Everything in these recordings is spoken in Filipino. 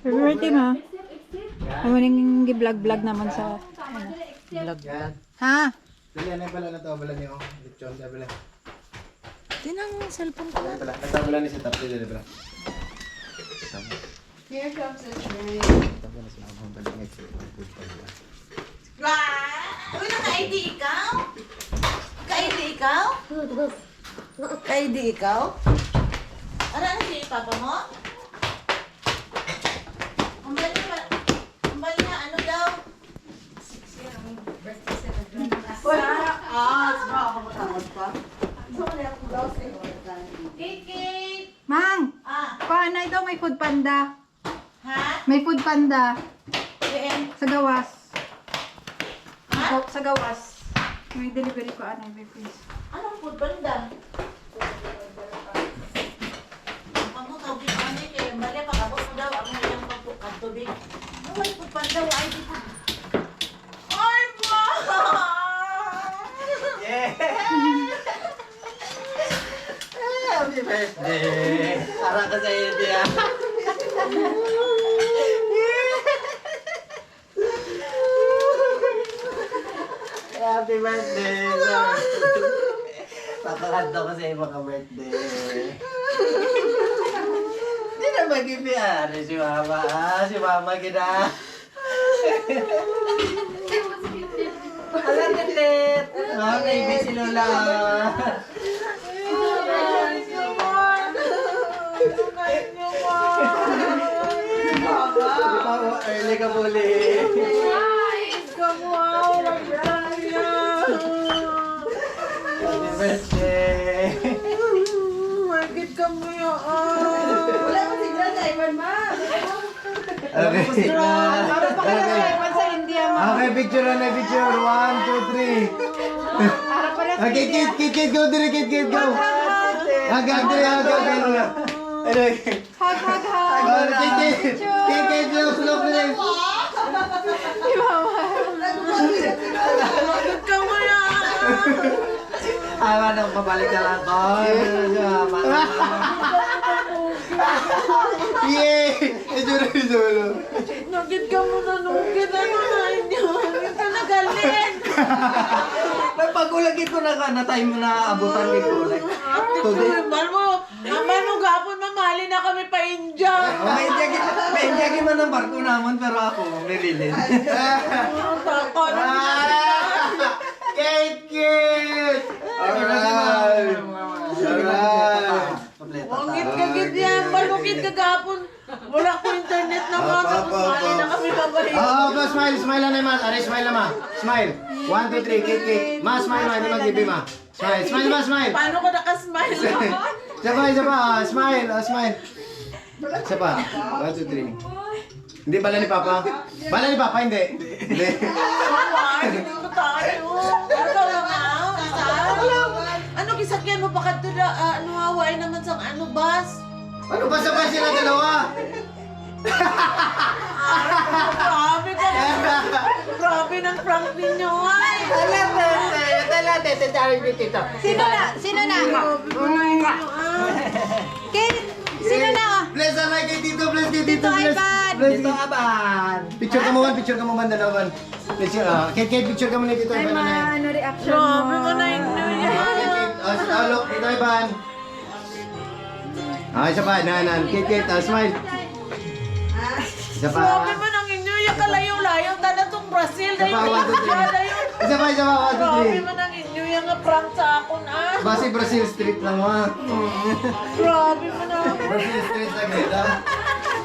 Happy birthday, ma. Mamuning gi-vlog-vlog naman sa... Vlog yan. Ha? Dali, ano pala na to? Bala niyo. Lechon, dali pala. Tinang cellphone ko. Dali pala. Natabala ni si Tapti, dali pala. Here comes the train. Natabala si Mama. Balik nga si Mama. Wow! Uy, naka-ID ikaw? Naka-ID ikaw? Naka-ID ikaw? Ano ang si Papa mo? Ang bali na ano daw? 6 year, ang birthday celebration. Wala! Saka ako matawag pa. Gusto ko na akong daw sa'yo. Kate! Mang! Ah, Paano ito? May food panda. ha? May food panda. PM? Sa gawas. Ha? Sa gawas. May delivery ko ano, may please. Anong food banda? Ang mo tawag yung ano eh, mali pag-abot mo daw, ang iyang pagtubig. Ano may food banda? Ay, di po. Ay, ba! Happy birthday! Para ka sa India. Happy birthday! Papakanta ko sa iyo mga birthday. Hindi na mag-ibiyari si Mama. Si Mama gina. Alam titit! Oh, baby si Lola. Early ka muli. Happy birthday. Wala mo si John Ivan, ma. Okay. Para pa kayo sa sa India, ma. Okay, picture na picture. 1, 2, 3. Para pala sa Okay, India. kid, go dire, kid, go. Hagag dire, hagag. Ano? Hug, hug, hug. Kid, slow dire. Si Mama. Awa nang pabalik na lang ko. Mama. Yay! Ijuro. Nugit ka mo na nugit. Ano na inyo? Yung ka nagalit. Pag-ulagi ko na time mo na abutan ni Kulay. Mal mo. Naman nung gapon mamali na kami pa India. May indyagi man ang barko naman pero ako nililin. Tako na. Kid! Alright! Wangit ka gid yan. Malukit ka gapon. Wala ko internet na mga. Tapos mali na kami babalik. Go, smile na naman. Are, smile na ma. Smile. 1, 2, 3, kid. Ma, smile ma. Hindi mag-gibi ma. Smile ma, smile. Paano ka nakasmile? Isa pa. Smile. Isa pa. 1, 2, 3. Hindi bala ni Papa? Bala ni Papa, hindi. Hindi. Hindi ko tayo. Ano lang ano gisakyan mo pa kadto da ano haway naman sang ano bus? Ano ba sa sila dalawa? Grabe ka. Grabe ng prank ninyo ay. Sino na? Kid, sino na? Bless ang kay Tito, bless kay Tito, Tito bless. Ivan. Bless Dito ka ba? Picture ka mo man dalawan. Picture, kid, picture ka mo ni Tito Ay, Ivan na ma, ano reaction Grabe mo? ka na inyo yan. Look, Tito Ivan. Isa pa, nanan. Kid, smile. Isa pa. Grabe man ang inyo yung kalayo-layo tala tong Brazil Isa pa, 1, 2, 3. Isa pa, 1, 2, Grabe 3. man ang inyo yung prank sa akon ah. Basi Brazil Street lang wa. Grabe man ang. Brazil Street lang ito.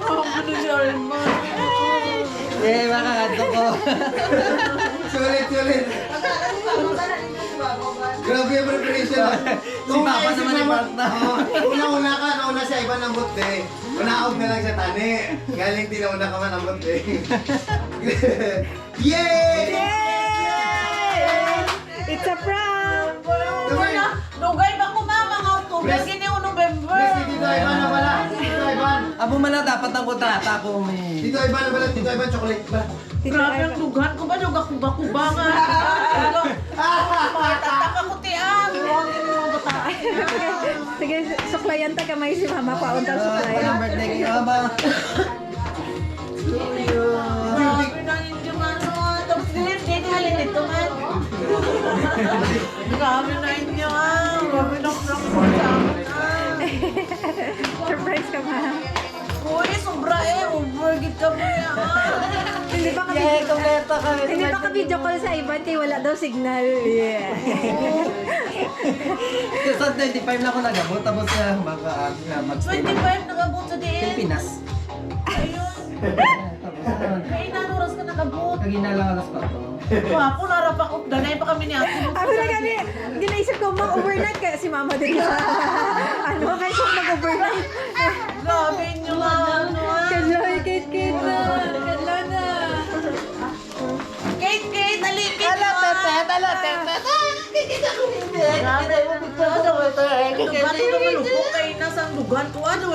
Ano siya rin man. Eh, makakanto ko. Sulit. Grabe yung preparation. Si Papa naman i-park na. Nauna siya iba ng bote. Unaog na lang siya tani. Galing tinauna ka man ang bote. Yay! It's a prank! Dugay ba ko mga October gini o November? Bless kay Tito Ivan na pala. Tito Ivan. Abo man na dapat ang kontrata ko may. Tito Ivan na pala. Tito Ivan chocolate ba? Grabe ang dugan ko ba? Duga kuba-kuba nga. Matataka ko tiang. Sige, suklayan ta kamay si Mama. Paunta suklayan. Birthday kayo ba? ka mo yan. Hindi pa kami Yeah, kompleto kami. hindi pa ka video call sa iba, kaya wala daw signal. Yeah. Kasi sa 25 na ako nag-abot, tapos mag-stay 25 nag-abot sa diin. Pilipinas. Ayun. May ilan oras ka nakabot. Kaginalang alas 4. Wapo, narapak ko. Ganay pa kami ni ate. Ako na kami, hindi naisip ko mag-overnight kaya si mama din sa ano, kaya kung mag-overnight. Grabe nyo lang. Kaloy, Kate na. Kalo na. Kate, alikit Ala, mo. pepet, ala, pepet. Kikita ko hindi. Grabe. Kikita mo ito. Ito ba ito malupok kayo na sa lugar ko? Ano,